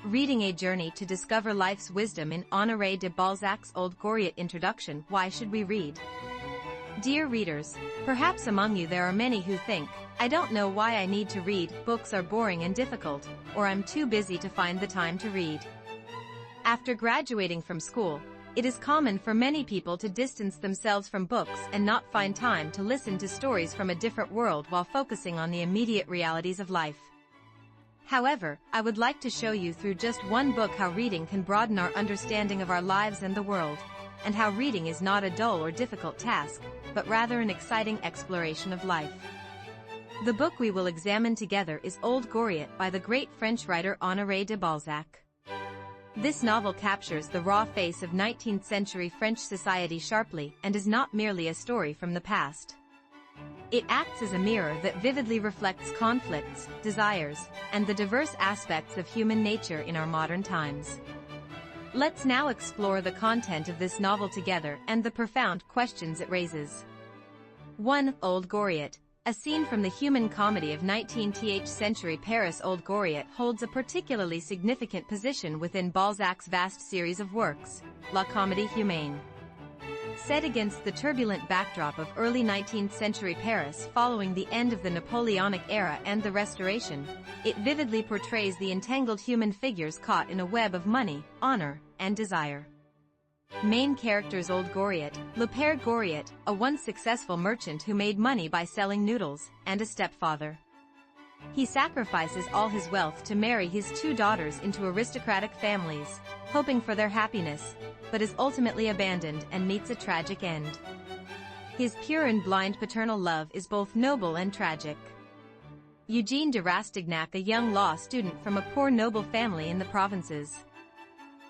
Reading a journey to discover life's wisdom in Honoré de Balzac's Old Goriot introduction. Why should we read? Dear readers, perhaps among you there are many who think, I don't know why I need to read, books are boring and difficult, or I'm too busy to find the time to read. After graduating from school, it is common for many people to distance themselves from books and not find time to listen to stories from a different world while focusing on the immediate realities of life. However, I would like to show you through just one book how reading can broaden our understanding of our lives and the world, and how reading is not a dull or difficult task, but rather an exciting exploration of life. The book we will examine together is Old Goriot by the great French writer Honoré de Balzac. This novel captures the raw face of 19th-century French society sharply and is not merely a story from the past. It acts as a mirror that vividly reflects conflicts, desires, and the diverse aspects of human nature in our modern times. Let's now explore the content of this novel together and the profound questions it raises. 1. Old Goriot. A scene from the human comedy of 19th century Paris. Old Goriot holds a particularly significant position within Balzac's vast series of works, La Comédie Humaine. Set against the turbulent backdrop of early 19th century Paris following the end of the Napoleonic era and the Restoration, it vividly portrays the entangled human figures caught in a web of money, honor, and desire. Main characters: Old Goriot, Le Père Goriot, a once successful merchant who made money by selling noodles, and a stepfather. He sacrifices all his wealth to marry his two daughters into aristocratic families, hoping for their happiness, but is ultimately abandoned and meets a tragic end. His pure and blind paternal love is both noble and tragic. Eugène de Rastignac, a young law student from a poor noble family in the provinces.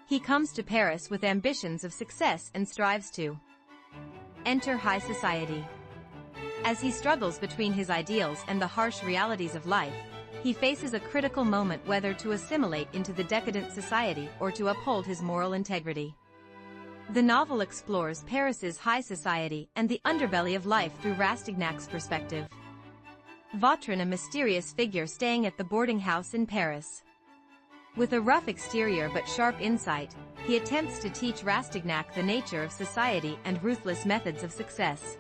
He comes to Paris with ambitions of success and strives to enter high society. As he struggles between his ideals and the harsh realities of life, he faces a critical moment whether to assimilate into the decadent society or to uphold his moral integrity. The novel explores Paris's high society and the underbelly of life through Rastignac's perspective. Vautrin, a mysterious figure staying at the boarding house in Paris. With a rough exterior but sharp insight, he attempts to teach Rastignac the nature of society and ruthless methods of success.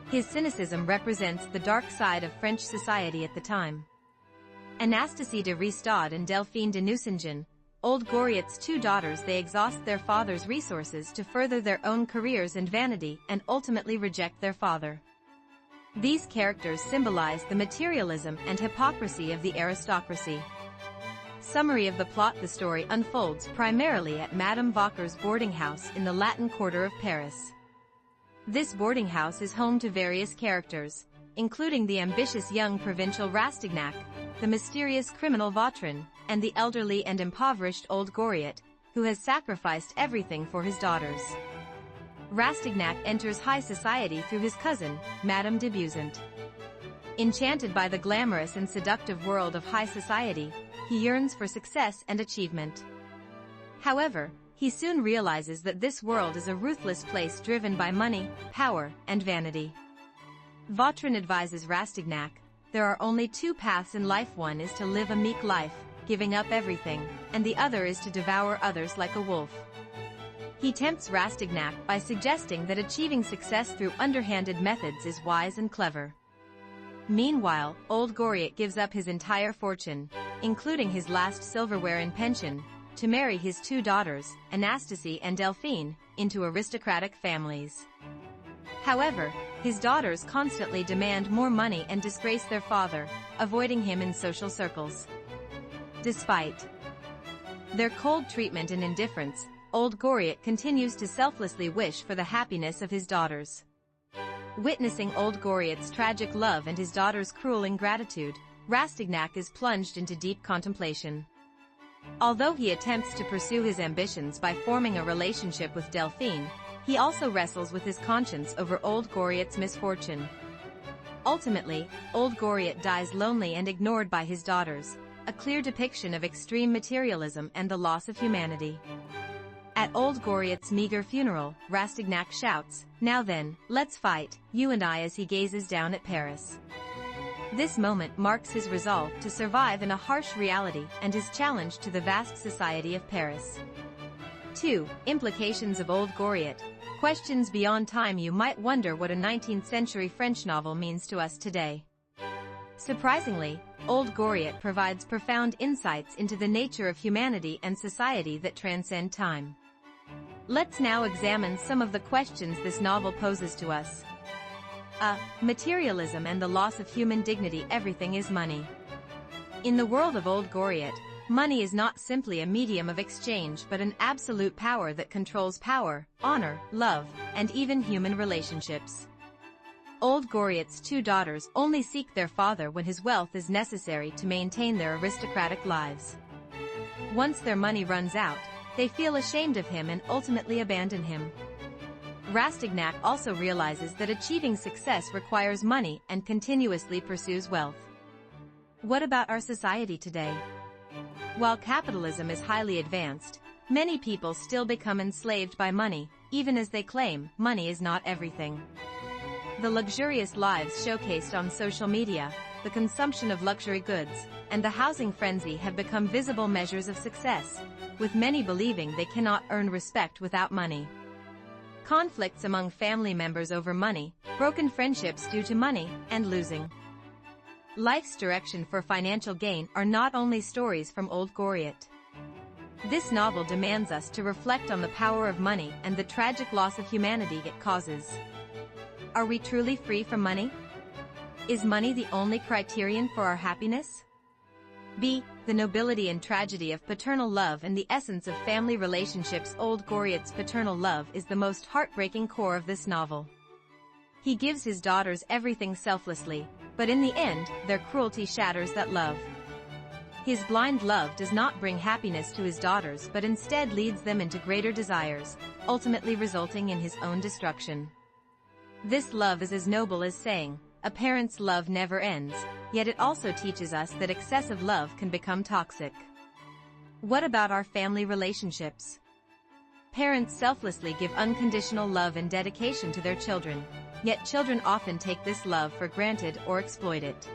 His cynicism represents the dark side of French society at the time. Anastasie de Ristad and Delphine de Nucingen, Old Goriot's two daughters, they exhaust their father's resources to further their own careers and vanity and ultimately reject their father. These characters symbolize the materialism and hypocrisy of the aristocracy. Summary of the plot: the story unfolds primarily at Madame Vauquer's boarding house in the Latin Quarter of Paris. This boarding house is home to various characters, including the ambitious young provincial Rastignac, the mysterious criminal Vautrin, and the elderly and impoverished Old Goriot, who has sacrificed everything for his daughters. Rastignac enters high society through his cousin, Madame de Beauzant. Enchanted by the glamorous and seductive world of high society, he yearns for success and achievement. However, he soon realizes that this world is a ruthless place driven by money, power, and vanity. Vautrin advises Rastignac, there are only two paths in life: one is to live a meek life, giving up everything, and the other is to devour others like a wolf. He tempts Rastignac by suggesting that achieving success through underhanded methods is wise and clever. Meanwhile, Old Goriot gives up his entire fortune, including his last silverware and pension, to marry his two daughters, Anastasie and Delphine, into aristocratic families. However, his daughters constantly demand more money and disgrace their father, avoiding him in social circles. Despite their cold treatment and indifference, Old Goriot continues to selflessly wish for the happiness of his daughters. Witnessing Old Goriot's tragic love and his daughter's cruel ingratitude, Rastignac is plunged into deep contemplation. Although he attempts to pursue his ambitions by forming a relationship with Delphine, he also wrestles with his conscience over Old Goriot's misfortune. Ultimately, Old Goriot dies lonely and ignored by his daughters, a clear depiction of extreme materialism and the loss of humanity. At Old Goriot's meager funeral, Rastignac shouts, "Now then, let's fight, you and I," as he gazes down at Paris. This moment marks his resolve to survive in a harsh reality and his challenge to the vast society of Paris. 2. Implications of Old Goriot. Questions beyond time. You might wonder what a 19th-century French novel means to us today. Surprisingly, Old Goriot provides profound insights into the nature of humanity and society that transcend time. Let's now examine some of the questions this novel poses to us. Materialism and the loss of human dignity. Everything is money. In the world of Old Goriot, money is not simply a medium of exchange but an absolute power that controls power, honor, love, and even human relationships. Old Goriot's two daughters only seek their father when his wealth is necessary to maintain their aristocratic lives. Once their money runs out, they feel ashamed of him and ultimately abandon him. Rastignac also realizes that achieving success requires money and continuously pursues wealth. What about our society today? While capitalism is highly advanced, many people still become enslaved by money, even as they claim money is not everything. The luxurious lives showcased on social media, the consumption of luxury goods, and the housing frenzy have become visible measures of success, with many believing they cannot earn respect without money. Conflicts among family members over money, broken friendships due to money, and losing life's direction for financial gain are not only stories from Old Goriot. This novel demands us to reflect on the power of money and the tragic loss of humanity it causes. Are we truly free from money? Is money the only criterion for our happiness? B. The nobility and tragedy of paternal love and the essence of family relationships. Old Goriot's paternal love is the most heartbreaking core of this novel. He gives his daughters everything selflessly, but in the end, their cruelty shatters that love. His blind love does not bring happiness to his daughters but instead leads them into greater desires, ultimately resulting in his own destruction. This love is as noble as saying, "A parent's love never ends," yet it also teaches us that excessive love can become toxic. What about our family relationships? Parents selflessly give unconditional love and dedication to their children, yet children often take this love for granted or exploit it.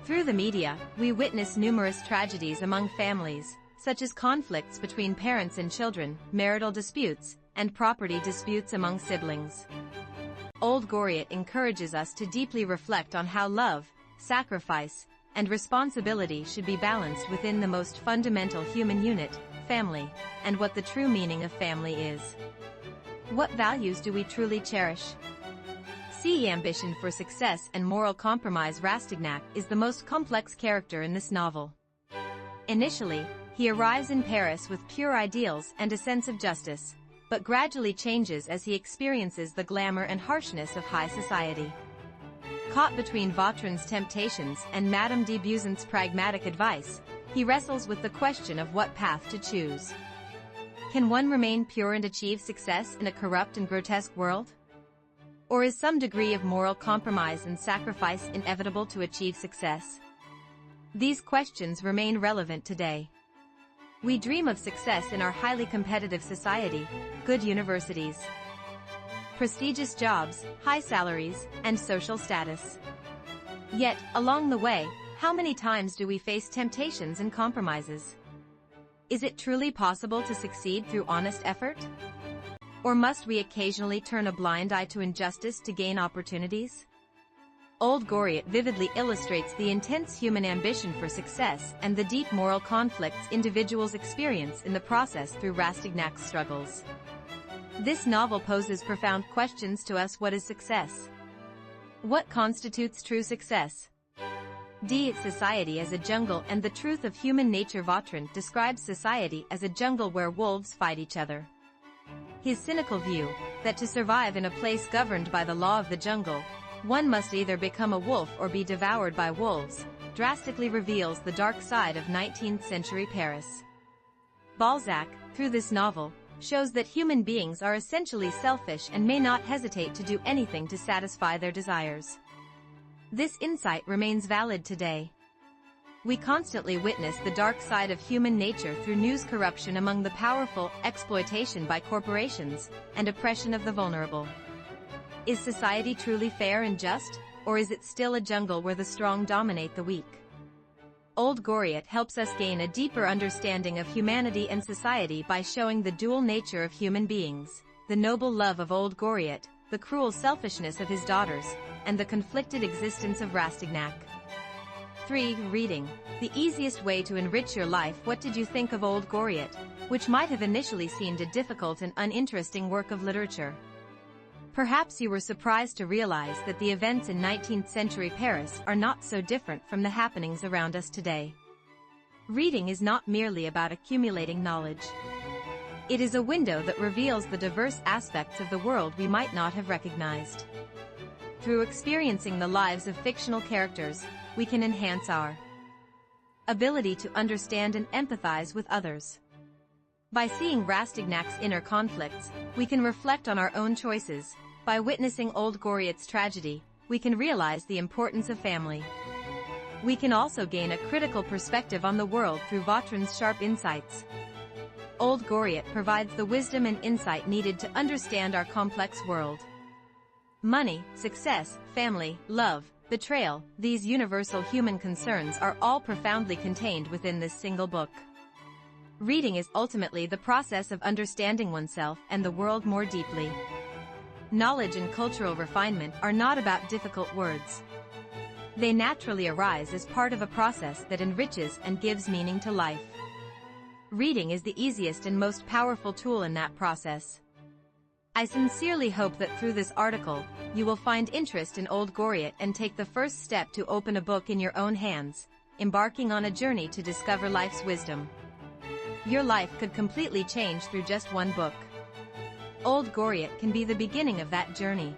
Through the media, we witness numerous tragedies among families, such as conflicts between parents and children, marital disputes, and property disputes among siblings. Old Goriot encourages us to deeply reflect on how love, sacrifice, and responsibility should be balanced within the most fundamental human unit, family, and what the true meaning of family is. What values do we truly cherish? C. Ambition for success and moral compromise. Rastignac is the most complex character in this novel. Initially, he arrives in Paris with pure ideals and a sense of justice, but gradually changes as he experiences the glamour and harshness of high society. Caught between Vautrin's temptations and Madame de Buisson's pragmatic advice, he wrestles with the question of what path to choose. Can one remain pure and achieve success in a corrupt and grotesque world? Or is some degree of moral compromise and sacrifice inevitable to achieve success? These questions remain relevant today. We dream of success in our highly competitive society, good universities, prestigious jobs, high salaries, and social status. Yet, along the way, how many times do we face temptations and compromises? Is it truly possible to succeed through honest effort? Or must we occasionally turn a blind eye to injustice to gain opportunities? Old Goriot vividly illustrates the intense human ambition for success and the deep moral conflicts individuals experience in the process through Rastignac's struggles. This novel poses profound questions to us. What is success? What constitutes true success? D. Society as a jungle and the truth of human nature. Vautrin describes society as a jungle where wolves fight each other. His cynical view, that to survive in a place governed by the law of the jungle, one must either become a wolf or be devoured by wolves, drastically reveals the dark side of 19th-century Paris. Balzac, through this novel, shows that human beings are essentially selfish and may not hesitate to do anything to satisfy their desires. This insight remains valid today. We constantly witness the dark side of human nature through news, corruption among the powerful, exploitation by corporations, and oppression of the vulnerable. Is society truly fair and just, or is it still a jungle where the strong dominate the weak? Old Goriot helps us gain a deeper understanding of humanity and society by showing the dual nature of human beings, the noble love of Old Goriot, the cruel selfishness of his daughters, and the conflicted existence of Rastignac. 3. Reading. The easiest way to enrich your life. What did you think of Old Goriot, which might have initially seemed a difficult and uninteresting work of literature? Perhaps you were surprised to realize that the events in 19th century Paris are not so different from the happenings around us today. Reading is not merely about accumulating knowledge. It is a window that reveals the diverse aspects of the world we might not have recognized. Through experiencing the lives of fictional characters, we can enhance our ability to understand and empathize with others. By seeing Rastignac's inner conflicts, we can reflect on our own choices. By witnessing Old Goriot's tragedy, we can realize the importance of family. We can also gain a critical perspective on the world through Vautrin's sharp insights. Old Goriot provides the wisdom and insight needed to understand our complex world. Money, success, family, love, betrayal, these universal human concerns are all profoundly contained within this single book. Reading is ultimately the process of understanding oneself and the world more deeply. Knowledge and cultural refinement are not about difficult words. They naturally arise as part of a process that enriches and gives meaning to life. Reading is the easiest and most powerful tool in that process. I sincerely hope that through this article, you will find interest in Old Goriot and take the first step to open a book in your own hands, embarking on a journey to discover life's wisdom. Your life could completely change through just one book. Old Goriot can be the beginning of that journey.